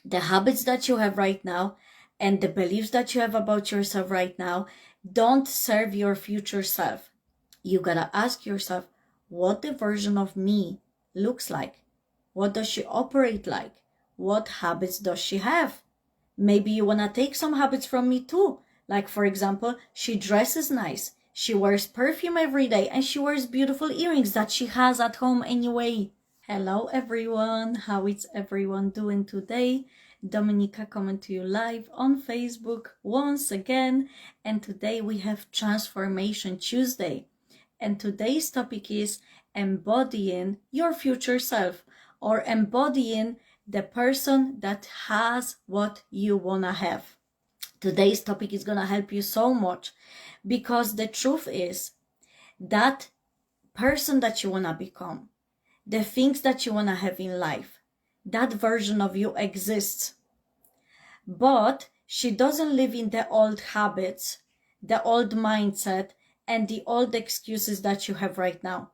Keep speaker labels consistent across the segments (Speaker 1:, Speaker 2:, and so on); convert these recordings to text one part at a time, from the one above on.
Speaker 1: The habits that you have right now and the beliefs that you have about yourself right now don't serve your future self. You gotta ask yourself what the version of me looks like. What does she operate like? What habits does she have? Maybe you wanna take some habits from me too. Like, for example, she dresses nice. She wears perfume every day and she wears beautiful earrings that she has at home anyway. Hello everyone, how is everyone doing today? Dominika coming to you live on Facebook once again, and today we have Transformation Tuesday. And today's topic is embodying your future self, or embodying the person that has what you wanna have. Today's topic is gonna help you so much because the truth is that person that you wanna become, the things that you want to have in life, that version of you exists. But she doesn't live in the old habits, the old mindset, and the old excuses that you have right now.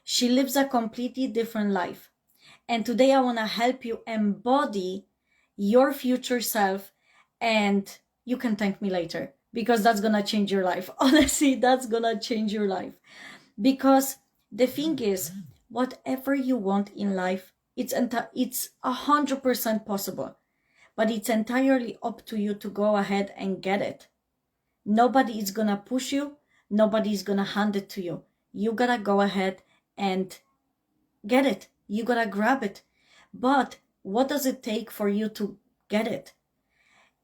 Speaker 1: She lives a completely different life. And today I want to help you embody your future self, and you can thank me later because that's going to change your life. Honestly, that's going to change your life. Because the thing is, whatever you want in life, it's 100% possible, but it's entirely up to you to go ahead and get it. Nobody is gonna push you. Nobody is gonna hand it to you. You gotta go ahead and get it. You gotta grab it. But what does it take for you to get it?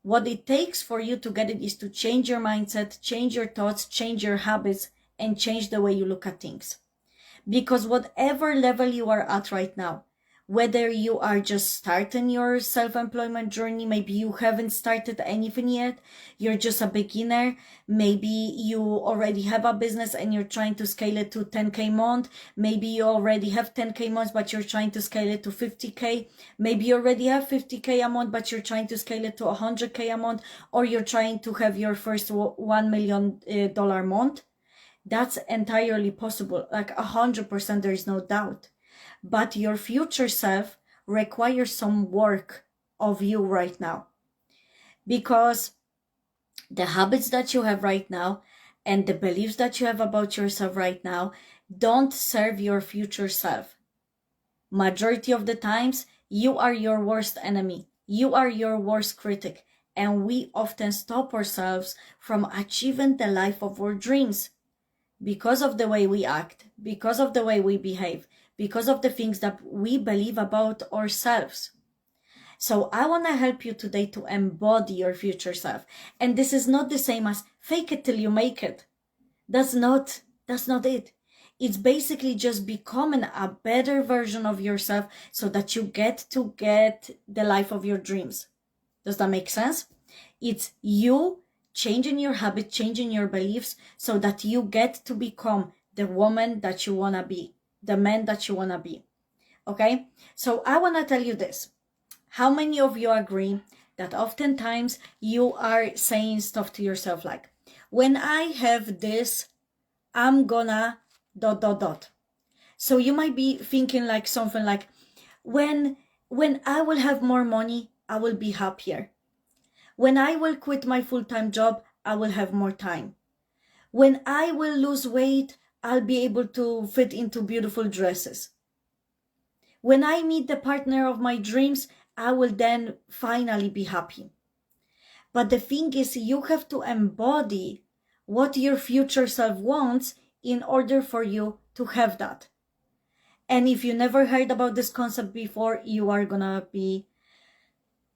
Speaker 1: What it takes for you to get it is to change your mindset, change your thoughts, change your habits, and change the way you look at things. Because whatever level you are at right now, whether you are just starting your self-employment journey, maybe you haven't started anything yet, you're just a beginner, maybe you already have a business and you're trying to scale it to 10K month, maybe you already have 10K months but you're trying to scale it to 50K, maybe you already have 50K a month but you're trying to scale it to 100K a month, or you're trying to have your first $1 million month. That's entirely possible, like 100%, there is no doubt. But your future self requires some work of you right now. Because the habits that you have right now and the beliefs that you have about yourself right now don't serve your future self. Majority of the times, you are your worst enemy. You are your worst critic. And we often stop ourselves from achieving the life of our dreams. Because of the way we act, because of the way we behave, because of the things that we believe about ourselves. So I want to help you today to embody your future self. And this is not the same as fake it till you make it. That's not it. It's basically just becoming a better version of yourself so that you get to get the life of your dreams. Does that make sense? It's you changing your habit, changing your beliefs so that you get to become the woman that you want to be, the man that you want to be. Okay? So I want to tell you this. How many of you agree that oftentimes you are saying stuff to yourself like, when I have this, I'm gonna ... So you might be thinking like something like, when I will have more money, I will be happier. When I will quit my full-time job, I will have more time. When I will lose weight, I'll be able to fit into beautiful dresses. When I meet the partner of my dreams, I will then finally be happy. But the thing is, you have to embody what your future self wants in order for you to have that. And if you never heard about this concept before, you are gonna be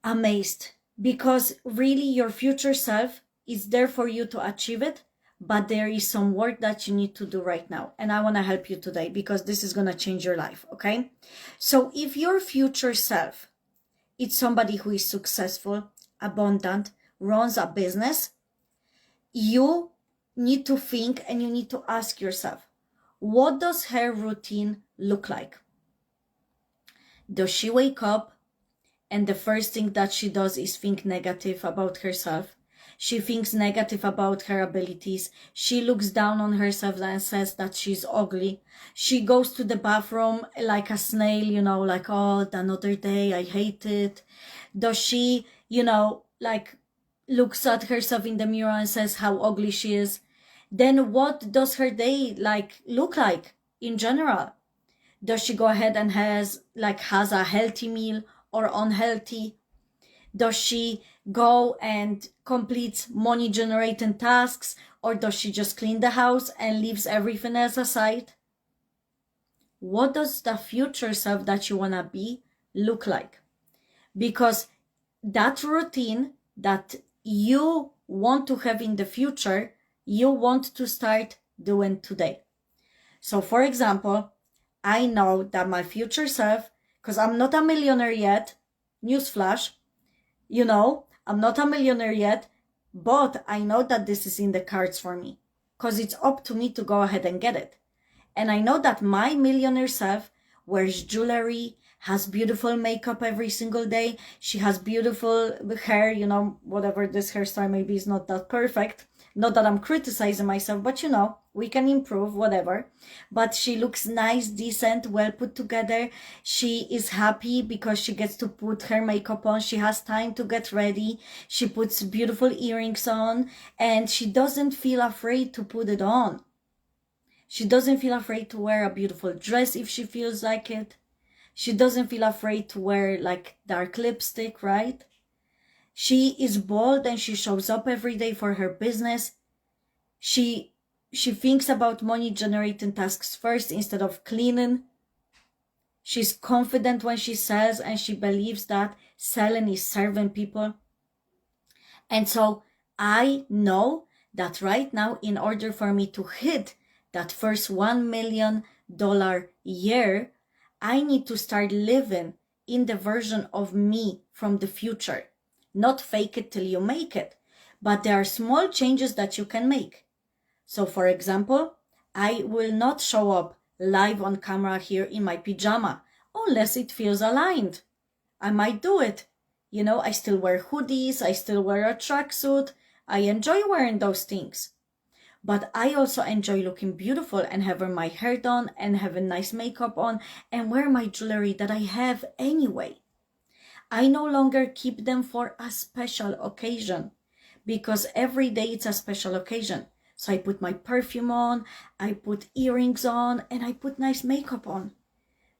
Speaker 1: amazed. Because really your future self is there for you to achieve it, but there is some work that you need to do right now. And I want to help you today because this is going to change your life, okay? So if your future self is somebody who is successful, abundant, runs a business, you need to think and you need to ask yourself, what does her routine look like? Does she wake up and the first thing that she does is think negative about herself? She thinks negative about her abilities. She looks down on herself and says that she's ugly. She goes to the bathroom like a snail, like, oh, another day, I hate it. Does she, like looks at herself in the mirror and says how ugly she is? Then what does her day like look like in general? Does she go ahead and has a healthy meal or unhealthy? Does she go and complete money generating tasks, or does she just clean the house and leaves everything else aside? What does the future self that you want to be look like? Because that routine that you want to have in the future, you want to start doing today. So for example, I know that my future self, because I'm not a millionaire yet, newsflash, I'm not a millionaire yet, but I know that this is in the cards for me, because it's up to me to go ahead and get it. And I know that my millionaire self wears jewelry, has beautiful makeup every single day. She has beautiful hair, whatever this hairstyle maybe is not that perfect. Not that I'm criticizing myself, but we can improve, whatever. But she looks nice, decent, well put together. She is happy because she gets to put her makeup on. She has time to get ready. She puts beautiful earrings on, and she doesn't feel afraid to put it on. She doesn't feel afraid to wear a beautiful dress if she feels like it. She doesn't feel afraid to wear like dark lipstick, right? She is bold and she shows up every day for her business. She thinks about money generating tasks first instead of cleaning. She's confident when she sells, and she believes that selling is serving people. And so I know that right now, in order for me to hit that first $1 million year, I need to start living in the version of me from the future. Not fake it till you make it, but there are small changes that you can make. So for example, I will not show up live on camera here in my pajama unless it feels aligned. I might do it. I still wear hoodies, I still wear a tracksuit. I enjoy wearing those things. But I also enjoy looking beautiful and having my hair done and having nice makeup on and wear my jewelry that I have anyway. I no longer keep them for a special occasion, because every day it's a special occasion. So I put my perfume on, I put earrings on, and I put nice makeup on.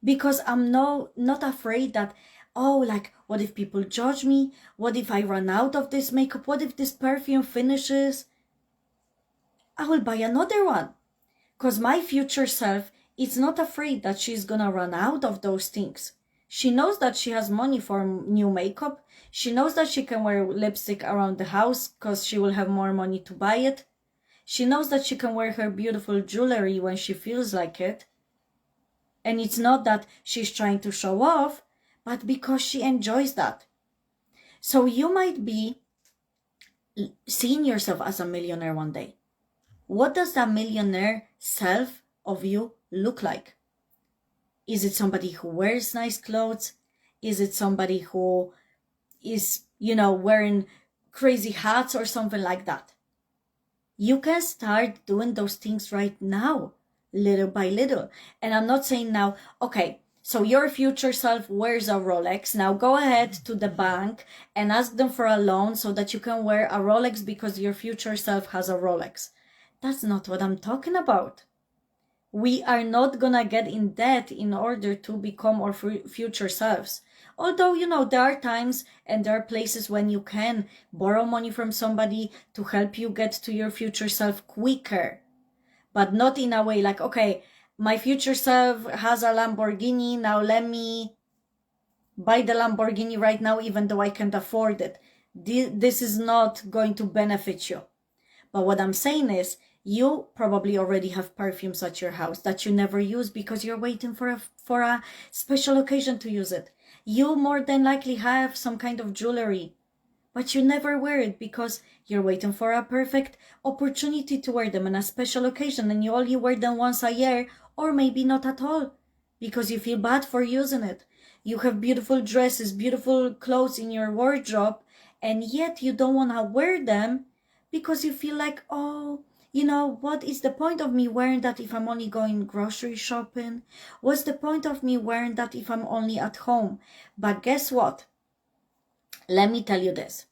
Speaker 1: Because I'm not afraid that, what if people judge me? What if I run out of this makeup? What if this perfume finishes? I will buy another one. Because my future self is not afraid that she's gonna run out of those things. She knows that she has money for new makeup. She knows that she can wear lipstick around the house because she will have more money to buy it. She knows that she can wear her beautiful jewelry when she feels like it. And it's not that she's trying to show off, but because she enjoys that. So you might be seeing yourself as a millionaire one day. What does that millionaire self of you look like? Is it somebody who wears nice clothes? Is it somebody who is, wearing crazy hats or something like that? You can start doing those things right now, little by little. And I'm not saying now, okay, so your future self wears a Rolex. Now go ahead to the bank and ask them for a loan so that you can wear a Rolex because your future self has a Rolex. That's not what I'm talking about. We are not gonna get in debt in order to become our future selves. Although, there are times and there are places when you can borrow money from somebody to help you get to your future self quicker. But not in a way like, okay, my future self has a Lamborghini, now let me buy the Lamborghini right now even though I can't afford it. This is not going to benefit you. But what I'm saying is, you probably already have perfumes at your house that you never use because you're waiting for a special occasion to use it. You more than likely have some kind of jewelry, but you never wear it because you're waiting for a perfect opportunity to wear them on a special occasion, and you only wear them once a year, or maybe not at all, because you feel bad for using it. You have beautiful dresses, beautiful clothes in your wardrobe, and yet you don't want to wear them because you feel like, what is the point of me wearing that if I'm only going grocery shopping? What's the point of me wearing that if I'm only at home? But guess what? Let me tell you this.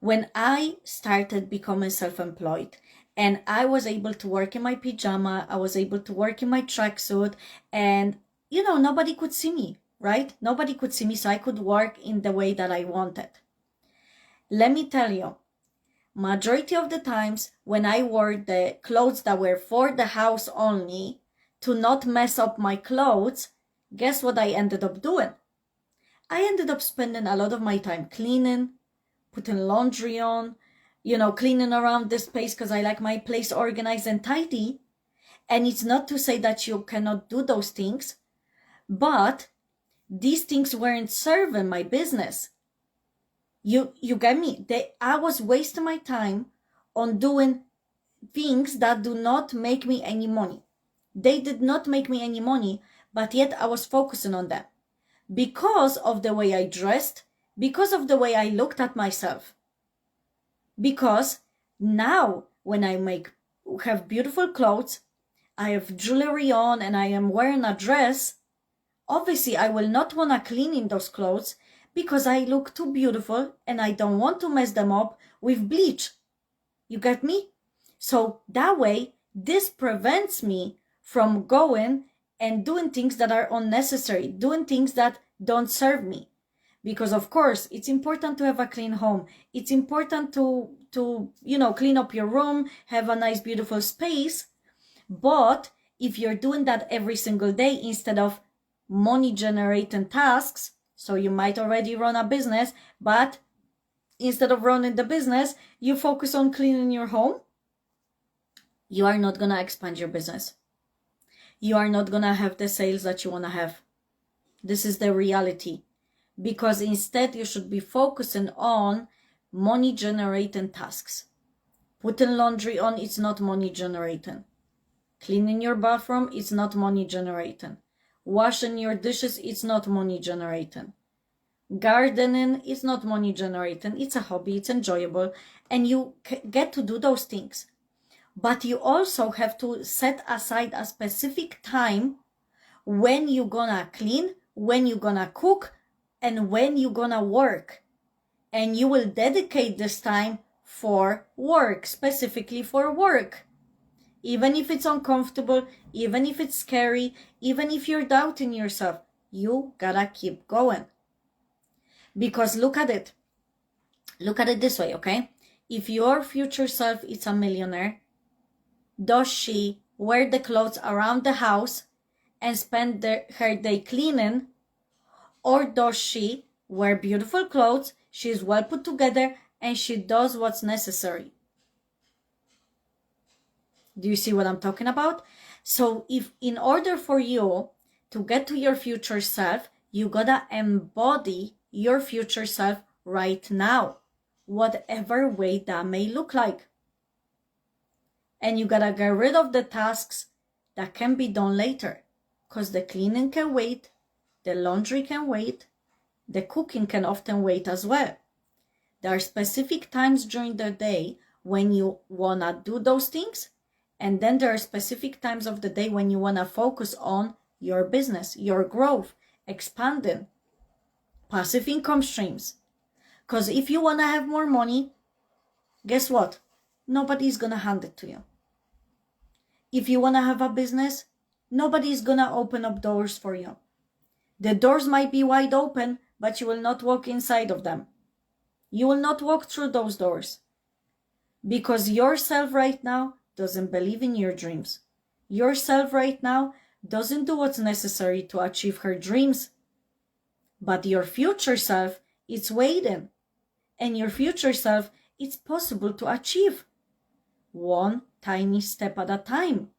Speaker 1: When I started becoming self-employed and I was able to work in my pajama, I was able to work in my tracksuit, and nobody could see me, right? Nobody could see me, so I could work in the way that I wanted. Let me tell you, majority of the times when I wore the clothes that were for the house only to not mess up my clothes, guess what I ended up doing? I ended up spending a lot of my time cleaning, putting laundry on, cleaning around the space because I like my place organized and tidy. And it's not to say that you cannot do those things, but these things weren't serving my business. You get me? I was wasting my time on doing things that do not make me any money. They did not make me any money, but yet I was focusing on them because of the way I dressed, because of the way I looked at myself. Because now when I have beautiful clothes, I have jewelry on, and I am wearing a dress, obviously I will not want to clean in those clothes because I look too beautiful and I don't want to mess them up with bleach. You get me? So that way, this prevents me from going and doing things that are unnecessary, doing things that don't serve me. Because of course, it's important to have a clean home. It's important to clean up your room, have a nice, beautiful space. But if you're doing that every single day instead of money generating tasks, so you might already run a business, but instead of running the business, you focus on cleaning your home, you are not going to expand your business. You are not going to have the sales that you want to have. This is the reality. Because instead, you should be focusing on money generating tasks. Putting laundry on, it's not money generating. Cleaning your bathroom, it's not money generating. Washing your dishes, it's not money generating. Gardening is not money generating. It's a hobby, it's enjoyable, and you get to do those things. But you also have to set aside a specific time when you're gonna clean, when you're gonna cook, and when you're gonna work. And you will dedicate this time for work, specifically for work. Even if it's uncomfortable, even if it's scary, even if you're doubting yourself, you gotta keep going. Because look at it this way, okay? If your future self is a millionaire, does she wear the clothes around the house and spend her day cleaning? Or does she wear beautiful clothes, she's well put together, and she does what's necessary? Do you see what I'm talking about? So if in order for you to get to your future self, you gotta embody your future self right now, whatever way that may look like. And you gotta get rid of the tasks that can be done later, because the cleaning can wait, the laundry can wait, the cooking can often wait as well. There are specific times during the day when you wanna do those things, and then there are specific times of the day when you wanna focus on your business, your growth, expanding, passive income streams. Because if you wanna have more money, guess what? Nobody's gonna hand it to you. If you wanna have a business, nobody's gonna open up doors for you. The doors might be wide open, but you will not walk inside of them. You will not walk through those doors. Because yourself right now doesn't believe in your dreams. Yourself right now doesn't do what's necessary to achieve her dreams. But your future self is waiting. And your future self, it's possible to achieve. One tiny step at a time.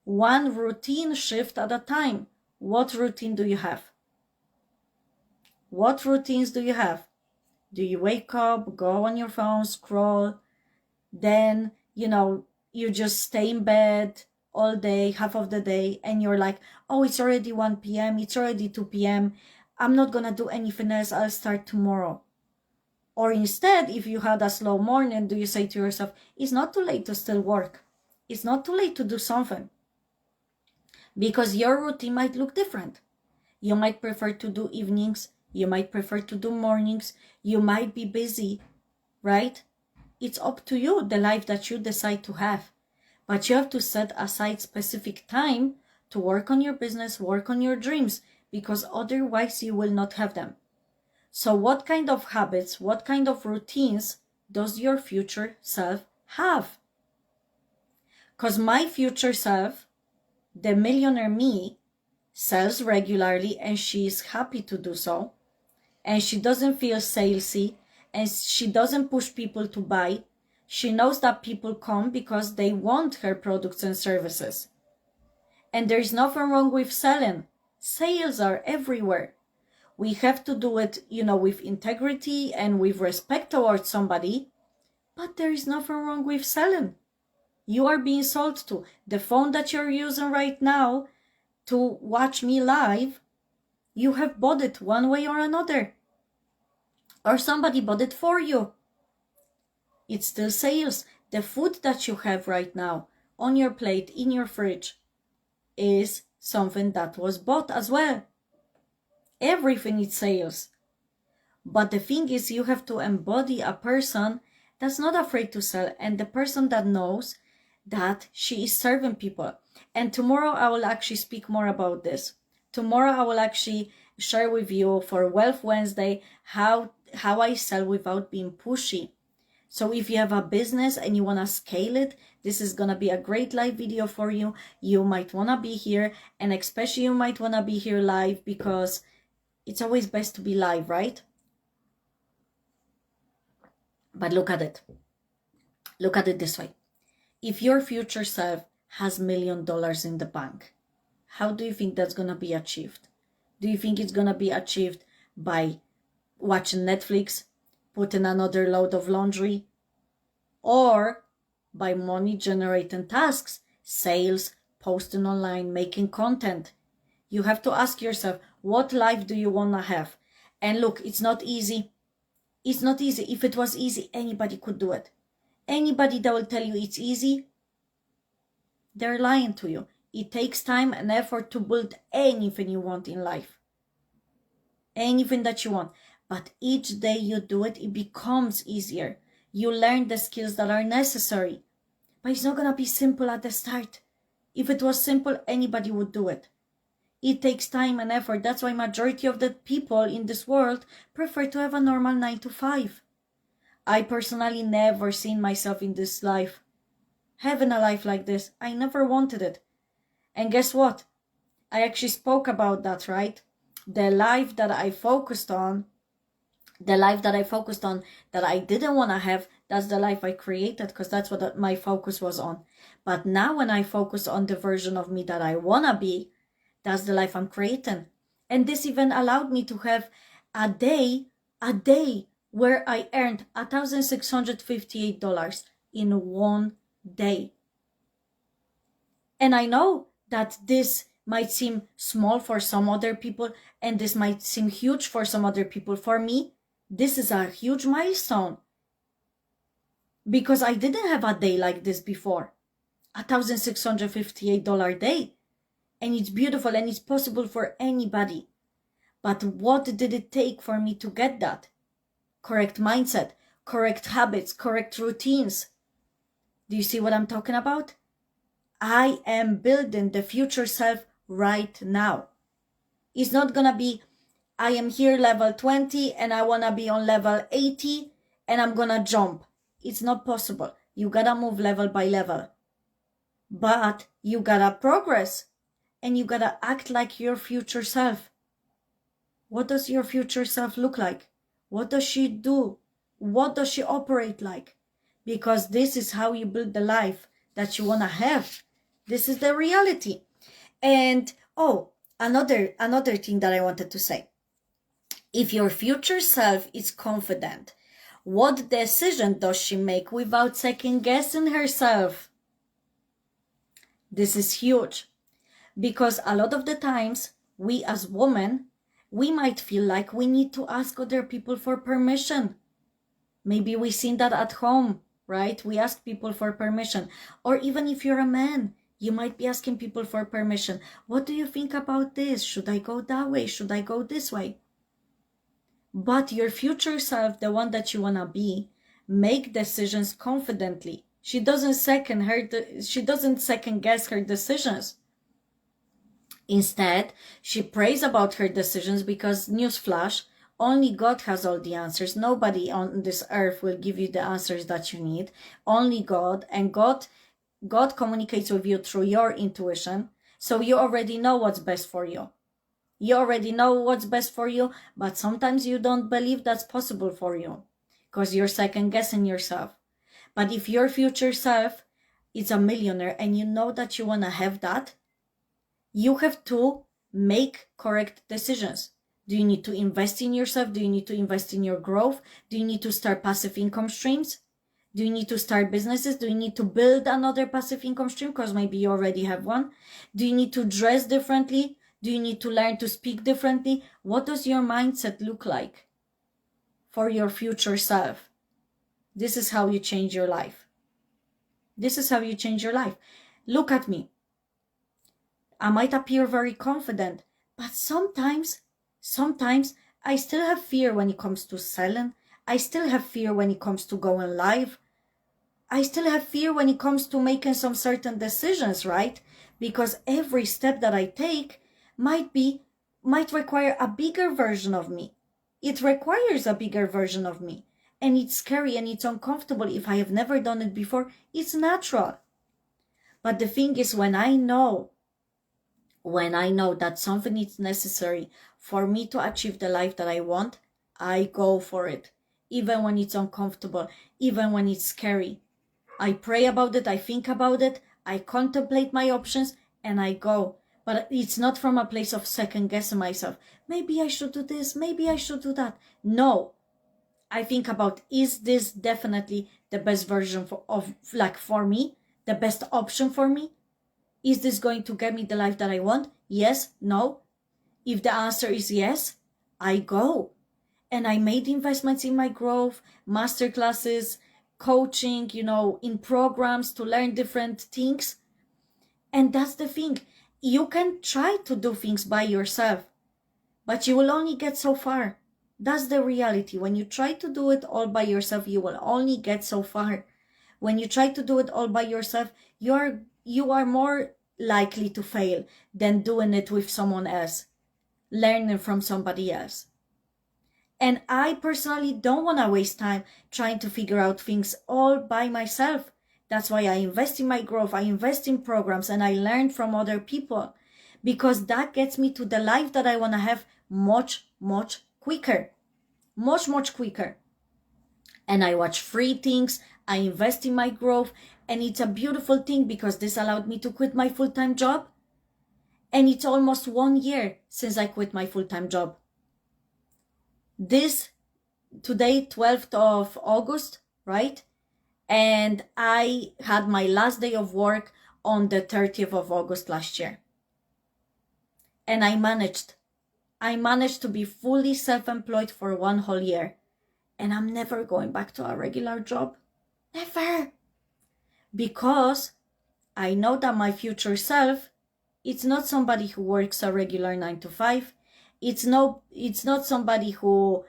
Speaker 1: One routine shift at a time. What routine do you have? What routines do you have? Do you wake up, go on your phone, scroll, then, you just stay in bed all day, half of the day, and you're like, oh, it's already 1 p.m., it's already 2 p.m., I'm not gonna do anything else, I'll start tomorrow. Or instead, if you had a slow morning, do you say to yourself, it's not too late to still work. It's not too late to do something. Because your routine might look different. You might prefer to do evenings You might prefer to do mornings. You might be busy, right? It's up to you, the life that you decide to have. But you have to set aside specific time to work on your business, work on your dreams, because otherwise you will not have them. So what kind of habits, what kind of routines does your future self have? Because my future self, the millionaire me, sells regularly and she is happy to do so. And she doesn't feel salesy and she doesn't push people to buy. She knows that people come because they want her products and services. And there's nothing wrong with selling. Sales are everywhere. We have to do it, with integrity and with respect towards somebody. But there is nothing wrong with selling. You are being sold to. The phone that you're using right now to watch me live, you have bought it one way or another. Or somebody bought it for you. It's still sales. The food that you have right now on your plate, in your fridge, is something that was bought as well. Everything is sales. But the thing is, you have to embody a person that's not afraid to sell, and the person that knows that she is serving people. And tomorrow I will actually speak more about this. Tomorrow I will actually share with you for Wealth Wednesday how I sell without being pushy. So if you have a business and you want to scale it, this is going to be a great live video for you. You might want to be here, and especially you might want to be here live because it's always best to be live, right? But look at it. Look at it this way. If your future self has $1 million in the bank, how do you think that's going to be achieved? Do you think it's going to be achieved by watching Netflix, putting another load of laundry, or by money generating tasks, sales, posting online, making content? You have to ask yourself, what life do you want to have? And look, it's not easy. It's not easy. If it was easy, anybody could do it. Anybody that will tell you it's easy, they're lying to you. It takes time and effort to build anything you want in life. Anything that you want. But each day you do it, it becomes easier. You learn the skills that are necessary. But it's not going to be simple at the start. If it was simple, anybody would do it. It takes time and effort. That's why majority of the people in this world prefer to have a normal 9 to 5. I personally never seen myself in this life. Having a life like this. I never wanted it. And guess what? I actually spoke about that, right? The life that I focused on, that I didn't want to have, that's the life I created because that's what my focus was on. But now when I focus on the version of me that I want to be, that's the life I'm creating. And this even allowed me to have a day where I earned $1,658 in one day. And I know that this might seem small for some other people, and this might seem huge for some other people. For me, this is a huge milestone. Because I didn't have a day like this before. $1,658 day. And it's beautiful and it's possible for anybody. But what did it take for me to get that? Correct mindset, correct habits, correct routines. Do you see what I'm talking about? I am building the future self right now. It's not gonna be, I am here level 20 and I wanna be on level 80 and I'm gonna jump. It's not possible. You gotta move level by level. But you gotta progress and you gotta act like your future self. What does your future self look like? What does she do? What does she operate like? Because this is how you build the life that you wanna have. This is the reality. And another thing that I wanted to say. If your future self is confident, what decision does she make without second guessing herself? This is huge. Because a lot of the times, we as women, we might feel like we need to ask other people for permission. Maybe we've seen that at home, right? We ask people for permission. Or even if you're a man, you might be asking people for permission. What do you think about this? Should I go that way? Should I go this way? But your future self, the one that you want to be, make decisions confidently. She doesn't second guess her decisions. Instead, she prays about her decisions because, newsflash, only God has all the answers. Nobody on this earth will give you the answers that you need. Only God. And God communicates with you through your intuition. So you already know what's best for you. You already know what's best for you, but sometimes you don't believe that's possible for you because you're second guessing yourself. But if your future self is a millionaire and you know that you want to have that, you have to make correct decisions. Do you need to invest in yourself? Do you need to invest in your growth? Do you need to start passive income streams? Do you need to start businesses? Do you need to build another passive income stream because maybe you already have one? Do you need to dress differently? Do you need to learn to speak differently? What does your mindset look like for your future self? This is how you change your life. This is how you change your life. Look at me. I might appear very confident, but sometimes I still have fear when it comes to selling. I still have fear when it comes to going live. I still have fear when it comes to making some certain decisions, right? Because every step that I take might require a bigger version of me. It requires a bigger version of me. And it's scary and it's uncomfortable. If I have never done it before, it's natural. But the thing is, when I know that something is necessary for me to achieve the life that I want, I go for it. Even when it's uncomfortable, even when it's scary. I pray about it, I think about it, I contemplate my options, and I go. But it's not from a place of second guessing myself. Maybe I should do this, maybe I should do that. No. I think about, is this definitely the best version for me? The best option for me? Is this going to get me the life that I want? Yes? No? If the answer is yes, I go. And I made investments in my growth, masterclasses, coaching, in programs to learn different things. And that's the thing. You can try to do things by yourself, but you will only get so far. That's the reality. When you try to do it all by yourself, you will only get so far. When you try to do it all by yourself, you are more likely to fail than doing it with someone else, learning from somebody else. And I personally don't want to waste time trying to figure out things all by myself. That's why I invest in my growth, I invest in programs, and I learn from other people, because that gets me to the life that I want to have much, much quicker. Much, much quicker. And I watch free things, I invest in my growth, and it's a beautiful thing because this allowed me to quit my full-time job. And it's almost 1 year since I quit my full-time job. Today, 12th of August, right? And I had my last day of work on the 30th of August last year. And I managed to be fully self-employed for 1 whole year. And I'm never going back to a regular job. Never. Because I know that my future self, it's not somebody who works a regular 9 to 5. It's not somebody who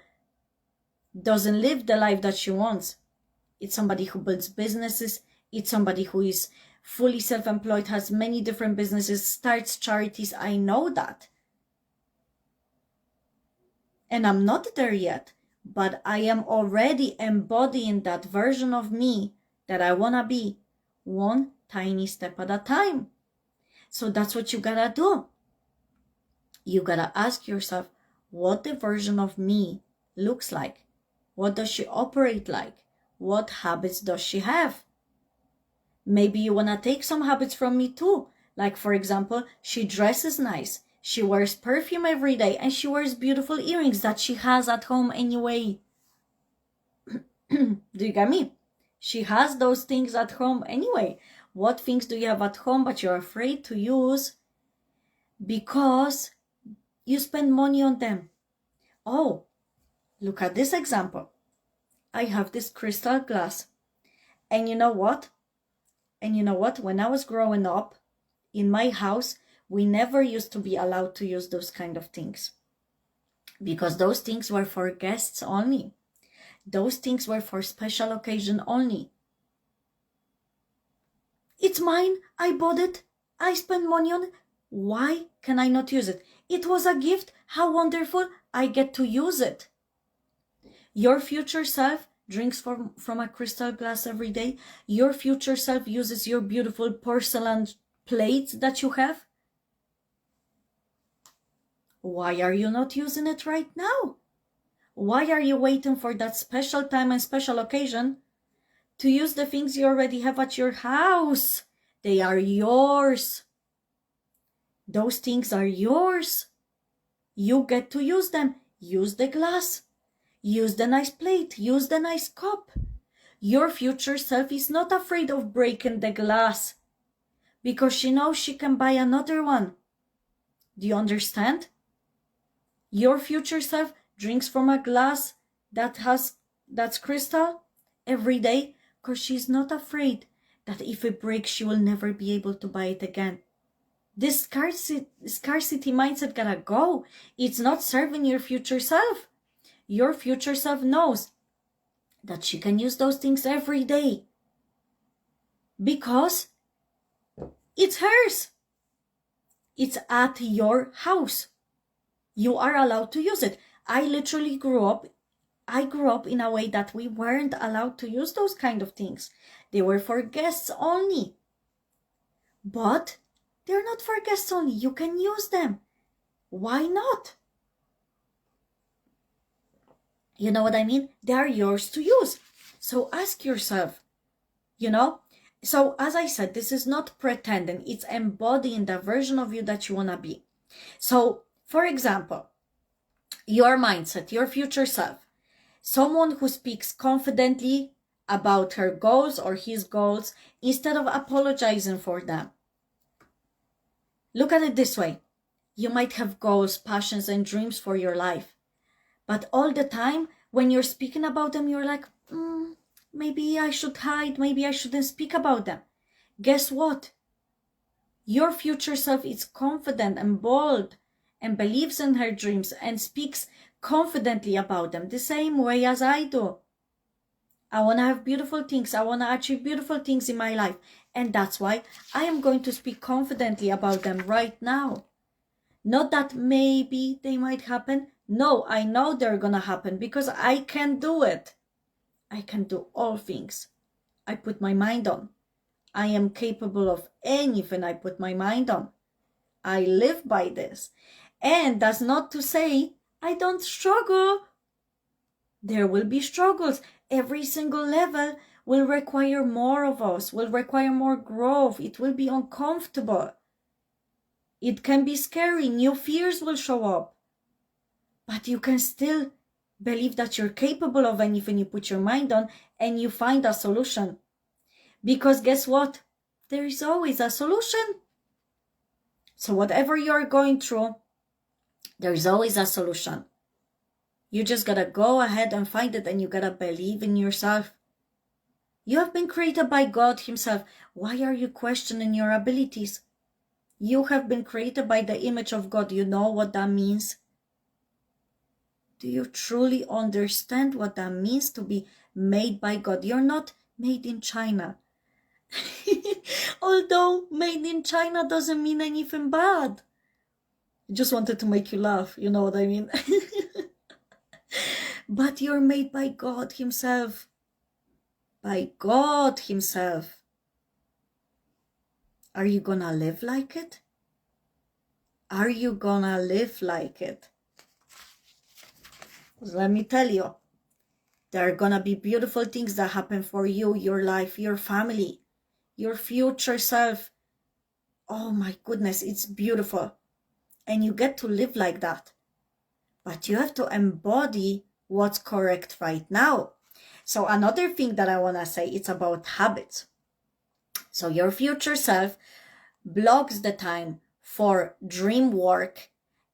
Speaker 1: doesn't live the life that she wants. It's somebody who builds businesses. It's somebody who is fully self-employed, has many different businesses, starts charities. I know that. And I'm not there yet, but I am already embodying that version of me that I want to be, one tiny step at a time. So that's what you gotta do. You gotta ask yourself what the version of me looks like. What does she operate like? What habits does she have? Maybe you wanna take some habits from me too. Like, for example, she dresses nice. She wears perfume every day, and she wears beautiful earrings that she has at home anyway. Do you get me? She has those things at home anyway. What things do you have at home but you're afraid to use because you spend money on them? Oh, look at this example. I have this crystal glass. And you know what? When I was growing up, in my house, we never used to be allowed to use those kind of things. because those things were for guests only. Those things were for special occasion only. It's mine. I bought it. I spent money on it. Why can I not use it? It was a gift. How wonderful. I get to use it. Your future self drinks from a crystal glass every day. Your future self uses your beautiful porcelain plates that you have. Why are you not using it right now? Why are you waiting for that special time and special occasion to use the things you already have at your house? They are yours. Those things are yours. You get to use them. Use the glass. Use the nice plate. Use the nice cup. Your future self is not afraid of breaking the glass because she knows she can buy another one. Do you understand? Your future self drinks from a glass that's crystal every day because she's not afraid that if it breaks, she will never be able to buy it again. This scarcity mindset gotta go. It's not serving your future self. Your future self knows that she can use those things every day because it's hers. It's at your house. You are allowed to use it. I grew up in a way that we weren't allowed to use those kind of things. They were for guests only. But they're not for guests only. You can use them. Why not? You know what I mean? They are yours to use. So ask yourself, So as I said, this is not pretending. It's embodying the version of you that you want to be. So, for example, your mindset, your future self, someone who speaks confidently about her goals or his goals instead of apologizing for them. Look at it this way. You might have goals, passions, and dreams for your life. But all the time, when you're speaking about them, you're like, maybe I should hide, maybe I shouldn't speak about them. Guess what? Your future self is confident and bold and believes in her dreams and speaks confidently about them the same way as I do. I want to have beautiful things. I want to achieve beautiful things in my life. And that's why I am going to speak confidently about them right now. Not that maybe they might happen. No, I know they're going to happen because I can do it. I can do all things I put my mind on. I am capable of anything I put my mind on. I live by this. And that's not to say I don't struggle. There will be struggles. Every single level will require more of us, will require more growth. It will be uncomfortable. It can be scary. New fears will show up. But you can still believe that you're capable of anything you put your mind on and you find a solution. Because guess what? There is always a solution. So whatever you're going through, there's always a solution. You just gotta go ahead and find it, and you gotta believe in yourself. You have been created by God Himself. Why are you questioning your abilities? You have been created by the image of God. You know what that means? Do you truly understand what that means to be made by God? You're not made in China. Although made in China doesn't mean anything bad. I just wanted to make you laugh, you know what I mean? But you're made by God Himself. By God Himself. Are you gonna live like it? Are you gonna live like it? Let me tell you, there are gonna be beautiful things that happen for you, your life, your family, your future self. Oh my goodness, it's beautiful. And you get to live like that. But you have to embody what's correct right now. So another thing that I want to say, it's about habits. So your future self blocks the time for dream work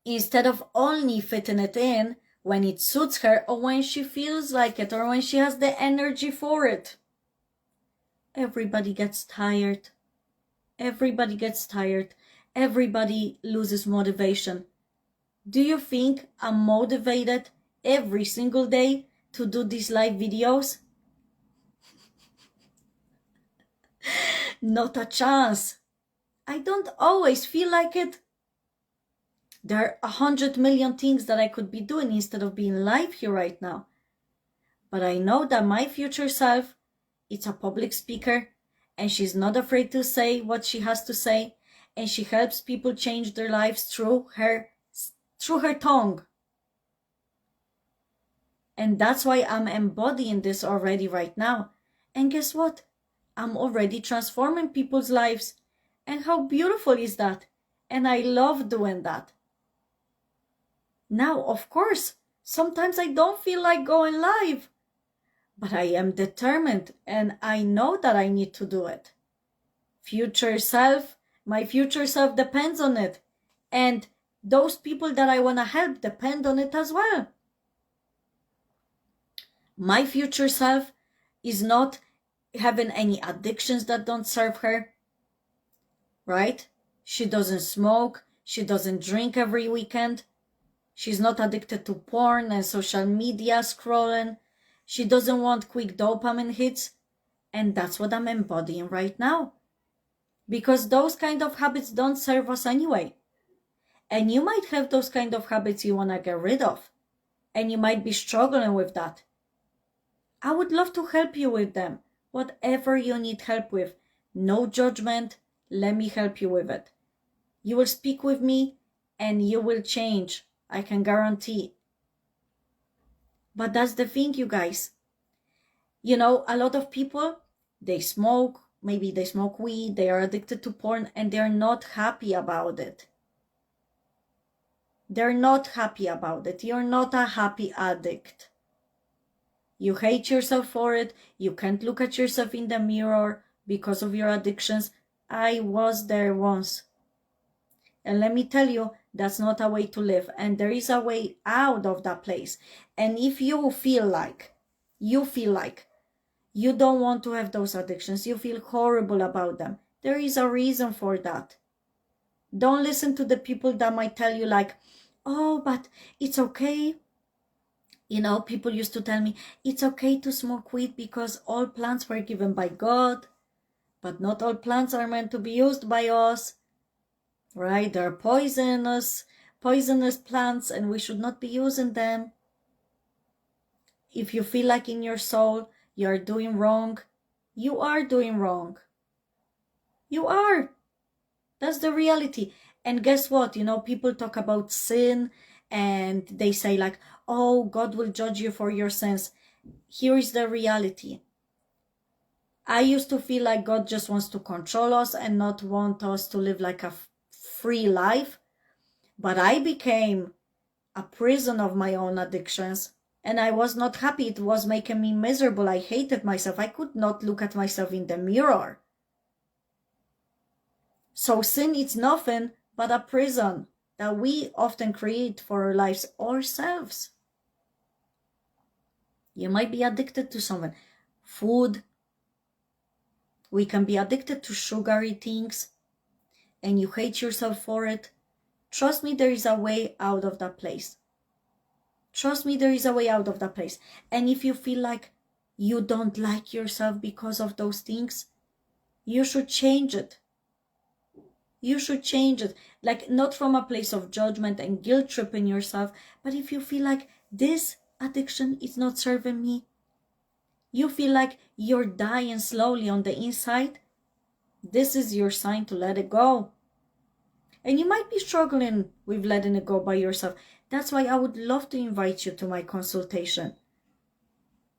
Speaker 1: instead of only fitting it in when it suits her or when she feels like it or when she has the energy for it. Everybody gets tired. Everybody gets tired. Everybody loses motivation. Do you think I'm motivated every single day to do these live videos? Not a chance. I don't always feel like it. There are 100 million things that I could be doing instead of being live here right now. But I know that my future self is a public speaker, and she's not afraid to say what she has to say, and she helps people change their lives through her tongue. And that's why I'm embodying this already right now. And guess what? I'm already transforming people's lives. And how beautiful is that? And I love doing that. Now, of course, sometimes I don't feel like going live, but I am determined and I know that I need to do it. My future self depends on it. And those people that I want to help depend on it as well. My future self is not having any addictions that don't serve her, right? She doesn't smoke. She doesn't drink every weekend. She's not addicted to porn and social media scrolling. She doesn't want quick dopamine hits. And that's what I'm embodying right now. Because those kind of habits don't serve us anyway. And you might have those kind of habits you want to get rid of. And you might be struggling with that. I would love to help you with them. Whatever you need help with. No judgment. Let me help you with it. You will speak with me and you will change. I can guarantee. But that's the thing, you guys. You know, a lot of people, they smoke, maybe they smoke weed, they are addicted to porn, and they're not happy about it. They're not happy about it. You're not a happy addict. You hate yourself for it. You can't look at yourself in the mirror because of your addictions. I was there once. And let me tell you, that's not a way to live. And there is a way out of that place. And if you feel like you don't want to have those addictions, you feel horrible about them, there is a reason for that. Don't listen to the people that might tell you like, oh, but it's okay. You know, people used to tell me, it's okay to smoke weed because all plants were given by God, but not all plants are meant to be used by us. Right? They're poisonous plants, and we should not be using them. If you feel like in your soul you're doing wrong, you are doing wrong. You are. That's the reality. And guess what? You know, people talk about sin and they say like, oh, God will judge you for your sins. Here is the reality. I used to feel like God just wants to control us and not want us to live like a free life. But I became a prison of my own addictions. And I was not happy. It was making me miserable. I hated myself. I could not look at myself in the mirror. So sin is nothing but a prison that we often create for our lives ourselves. You might be addicted to something. Food. We can be addicted to sugary things. And you hate yourself for it. Trust me, there is a way out of that place. Trust me, there is a way out of that place. And if you feel like you don't like yourself because of those things, you should change it. You should change it. Like, not from a place of judgment and guilt tripping yourself, but if you feel like this addiction is not serving me, you feel like you're dying slowly on the inside, this is your sign to let it go. And you might be struggling with letting it go by yourself. That's why I would love to invite you to my consultation.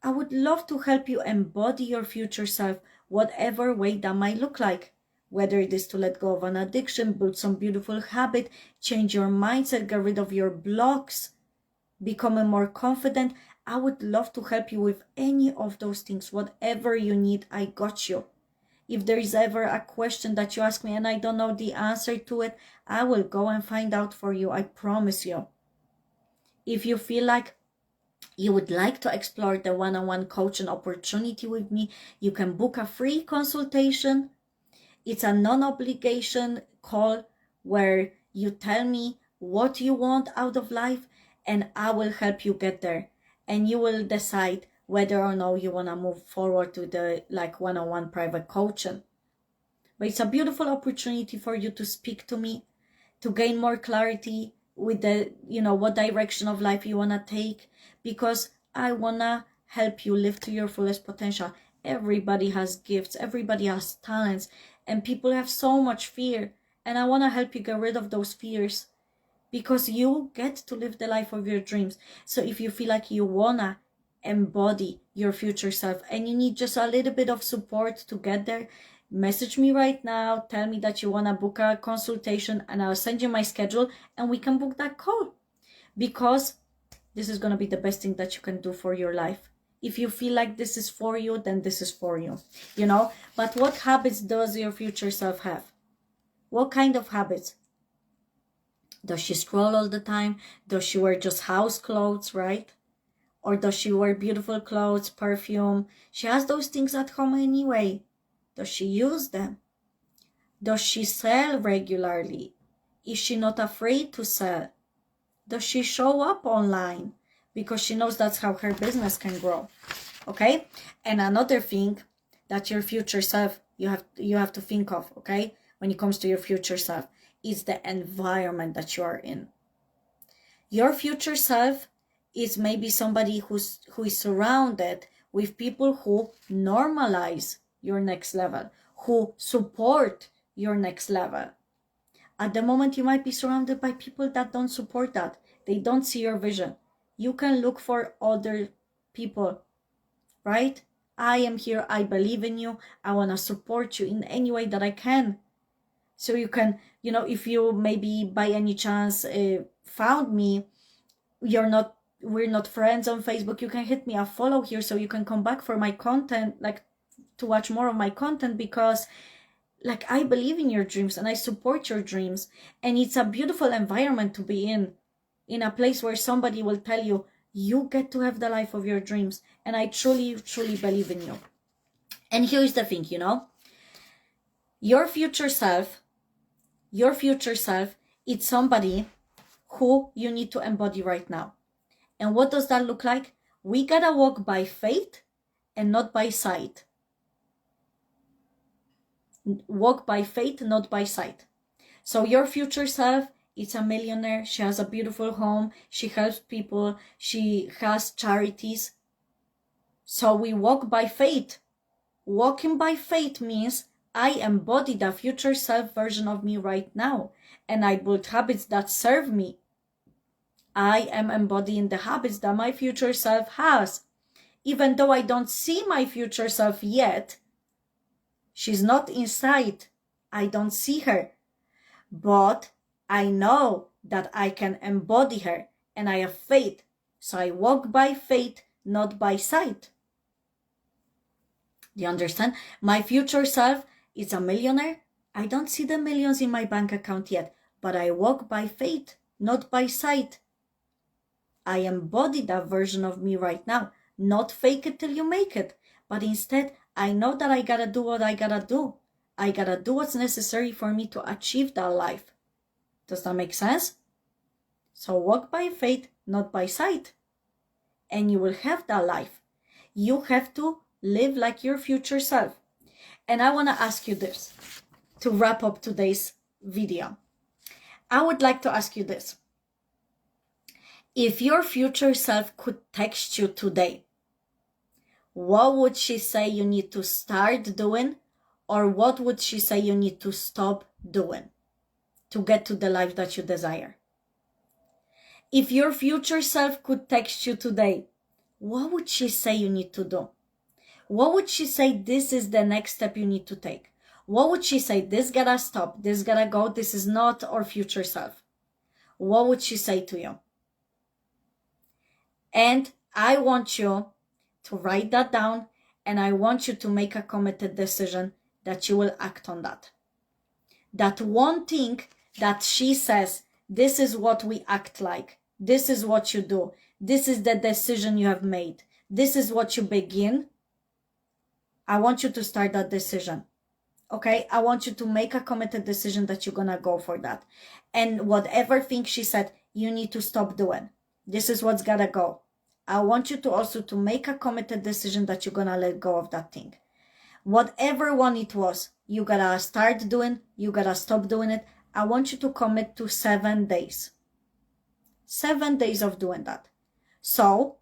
Speaker 1: I would love to help you embody your future self, whatever way that might look like. Whether it is to let go of an addiction, build some beautiful habit, change your mindset, get rid of your blocks, becoming more confident. I would love to help you with any of those things. Whatever you need, I got you. If there is ever a question that you ask me and I don't know the answer to it, I will go and find out for you. I promise you. If you feel like you would like to explore the one-on-one coaching opportunity with me, you can book a free consultation. It's a non-obligation call where you tell me what you want out of life, and I will help you get there. And you will decide whether or not you want to move forward to the like one-on-one private coaching. But it's a beautiful opportunity for you to speak to me, to gain more clarity with the, what direction of life you want to take, because I want to help you live to your fullest potential. Everybody has gifts, everybody has talents, and people have so much fear. And I want to help you get rid of those fears, because you get to live the life of your dreams. So if you feel like you want to embody your future self and you need just a little bit of support to get there, message me right now. Tell me that you want to book a consultation, and I'll send you my schedule and we can book that call, because this is going to be the best thing that you can do for your life. If you feel like this is for you, then this is for you, But what habits does your future self have? What kind of habits? Does she scroll all the time? Does she wear just house clothes, right? Or does she wear beautiful clothes, perfume? She has those things at home anyway. Does she use them? Does she sell regularly? Is she not afraid to sell? Does she show up online? Because she knows that's how her business can grow. Okay? And another thing that your future self, you have to think of, okay? When it comes to your future self, is the environment that you are in. Your future self is maybe somebody who is surrounded with people who normalize your next level, who support your next level. At the moment, you might be surrounded by people that don't support that. They don't see your vision. You can look for other people, right? I am here. I believe in you. I want to support you in any way that I can. So you can, if you maybe by any chance found me, we're not friends on Facebook, you can hit me a follow here so you can come back for my content, like to watch more of my content, because like I believe in your dreams and I support your dreams. And it's a beautiful environment to be in a place where somebody will tell you, you get to have the life of your dreams. And I truly, truly believe in you. And here's the thing, your future self, it's somebody who you need to embody right now. And what does that look like? We gotta walk by faith and not by sight. Walk by faith, not by sight. So your future self is a millionaire. She has a beautiful home. She helps people. She has charities. So we walk by faith. Walking by faith means I embody the future self version of me right now, and I build habits that serve me. I am embodying the habits that my future self has. Even though I don't see my future self yet, she's not in sight. I don't see her. But I know that I can embody her, and I have faith. So I walk by faith, not by sight. Do you understand? My future self is a millionaire. I don't see the millions in my bank account yet, but I walk by faith, not by sight. I embody that version of me right now. Not fake it till you make it, but instead I know that I gotta do what I gotta do. I gotta do what's necessary for me to achieve that life. Does that make sense? So walk by faith, not by sight, and you will have that life. You have to live like your future self. And I want to ask you this to wrap up today's video. I would like to ask you this. If your future self could text you today, what would she say you need to start doing, or what would she say you need to stop doing to get to the life that you desire? If your future self could text you today, what would she say you need to do? What would she say this is the next step you need to take? What would she say this gotta stop, this gotta go, this is not our future self? What would she say to you? And I want you to write that down, and I want you to make a committed decision that you will act on that. That one thing that she says, this is what we act like, this is what you do, this is the decision you have made, this is what you begin. I want you to start that decision. Okay, I want you to make a committed decision that you're gonna go for that. And whatever thing she said, you need to stop doing. This is what's gotta go. I want you to also to make a committed decision that you're gonna let go of that thing. Whatever one it was, you gotta start doing, you gotta stop doing it. I want you to commit to 7 days. 7 days of doing that. So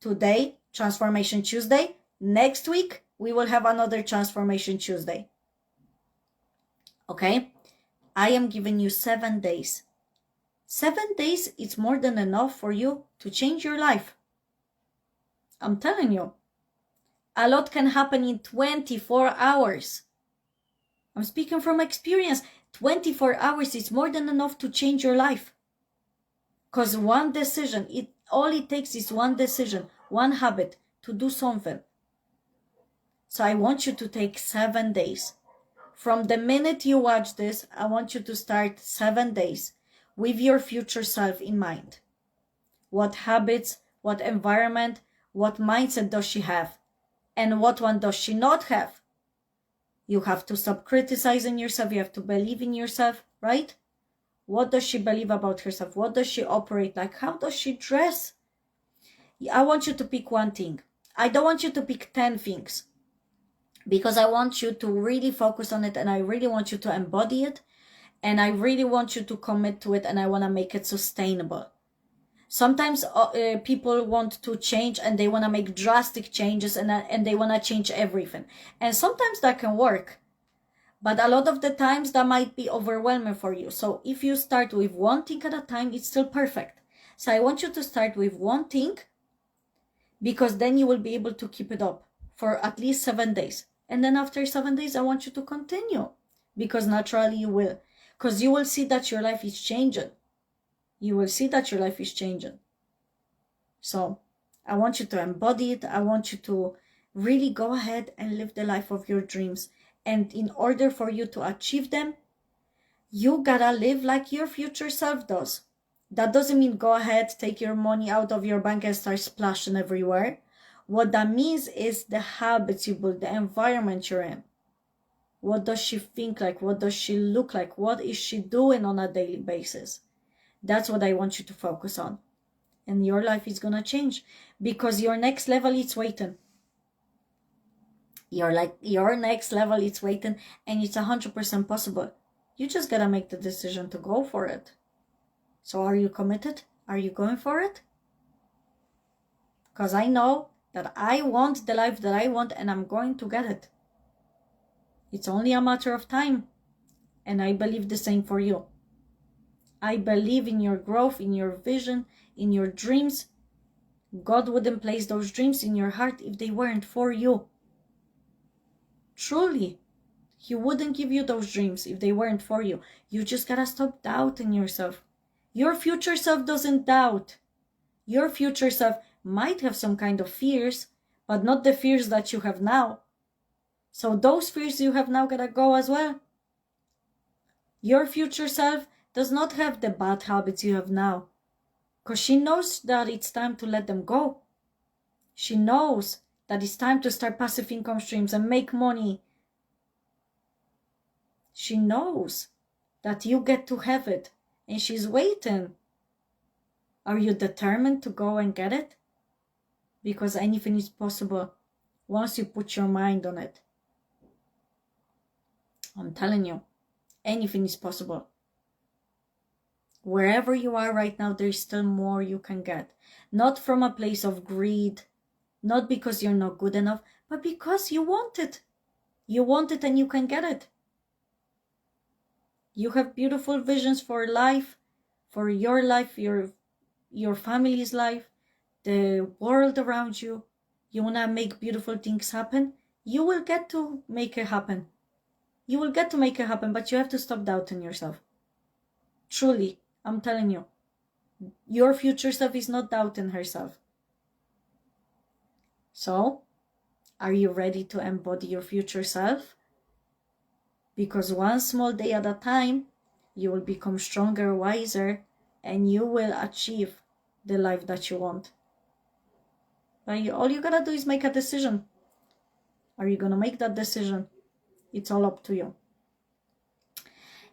Speaker 1: today, Transformation Tuesday. Next week, we will have another Transformation Tuesday. Okay? I am giving you 7 days. 7 days is more than enough for you to change your life. I'm telling you. A lot can happen in 24 hours. I'm speaking from experience. 24 hours is more than enough to change your life. Because one decision, all it takes is one decision, one habit to do something. So I want you to take 7 days. From the minute you watch this, I want you to start 7 days with your future self in mind. What habits, what environment, what mindset does she have? And what one does she not have? You have to stop criticizing yourself. You have to believe in yourself, right? What does she believe about herself? What does she operate like? How does she dress? I want you to pick one thing. I don't want you to pick 10 things, because I want you to really focus on it, and I really want you to embody it, and I really want you to commit to it, and I want to make it sustainable. Sometimes people want to change and they want to make drastic changes, and they want to change everything. And sometimes that can work. But a lot of the times that might be overwhelming for you. So if you start with one thing at a time, it's still perfect. So I want you to start with one thing, because then you will be able to keep it up for at least 7 days. And then after 7 days, I want you to continue, because naturally you will. Because you will see that your life is changing. You will see that your life is changing. So I want you to embody it. I want you to really go ahead and live the life of your dreams. And in order for you to achieve them, you gotta live like your future self does. That doesn't mean go ahead, take your money out of your bank and start splashing everywhere. What that means is the habits you build, the environment you're in. What does she think like? What does she look like? What is she doing on a daily basis? That's what I want you to focus on. And your life is gonna change, because your next level is waiting. Your next level is waiting, and it's 100% possible. You just gotta make the decision to go for it. So are you committed? Are you going for it? Because I know that I want the life that I want, and I'm going to get it. It's only a matter of time. And I believe the same for you. I believe in your growth, in your vision, in your dreams. God wouldn't place those dreams in your heart if they weren't for you. Truly. He wouldn't give you those dreams if they weren't for you. You just gotta stop doubting yourself. Your future self doesn't doubt. Your future self might have some kind of fears, but not the fears that you have now. So those fears you have now gotta go as well. Your future self does not have the bad habits you have now, because she knows that it's time to let them go. She knows that it's time to start passive income streams and make money. She knows that you get to have it, and she's waiting. Are you determined to go and get it? Because anything is possible once you put your mind on it. I'm telling you, anything is possible. Wherever you are right now, there's still more you can get. Not from a place of greed, not because you're not good enough, but because you want it. You want it and you can get it. You have beautiful visions for life, for your life, your family's life, the world around you. You want to make beautiful things happen. You will get to make it happen. You will get to make it happen, but you have to stop doubting yourself. Truly, I'm telling you, your future self is not doubting herself. So, are you ready to embody your future self? Because one small day at a time, you will become stronger, wiser, and you will achieve the life that you want. But all you gotta do is make a decision. Are you gonna make that decision? It's all up to you.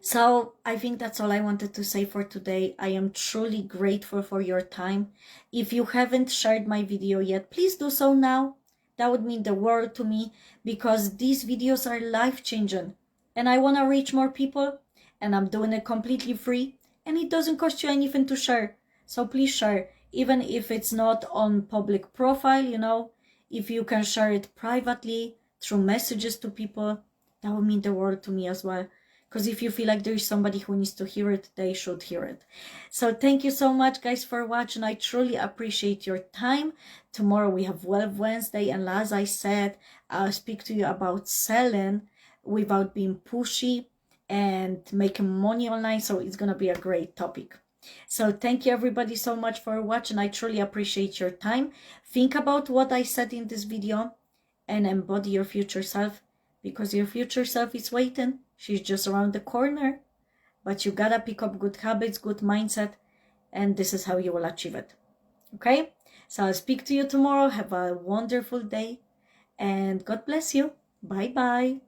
Speaker 1: So I think that's all I wanted to say for today. I am truly grateful for your time. If you haven't shared my video yet, please do so now. That would mean the world to me, because these videos are life-changing and I want to reach more people, and I'm doing it completely free, and it doesn't cost you anything to share. So please share, even if it's not on public profile, you know, if you can share it privately through messages to people, that would mean the world to me as well. Because if you feel like there is somebody who needs to hear it, they should hear it. So thank you so much, guys, for watching. I truly appreciate your time. Tomorrow we have Wealth Wednesday, and as I said, I'll speak to you about selling without being pushy and making money online. So it's gonna be a great topic. So thank you everybody so much for watching. I truly appreciate your time. Think about what I said in this video and embody your future self, because your future self is waiting. She's just around the corner. But you gotta pick up good habits, good mindset, and this is how you will achieve it. Okay? So I'll speak to you tomorrow. Have a wonderful day, and God bless you. Bye bye.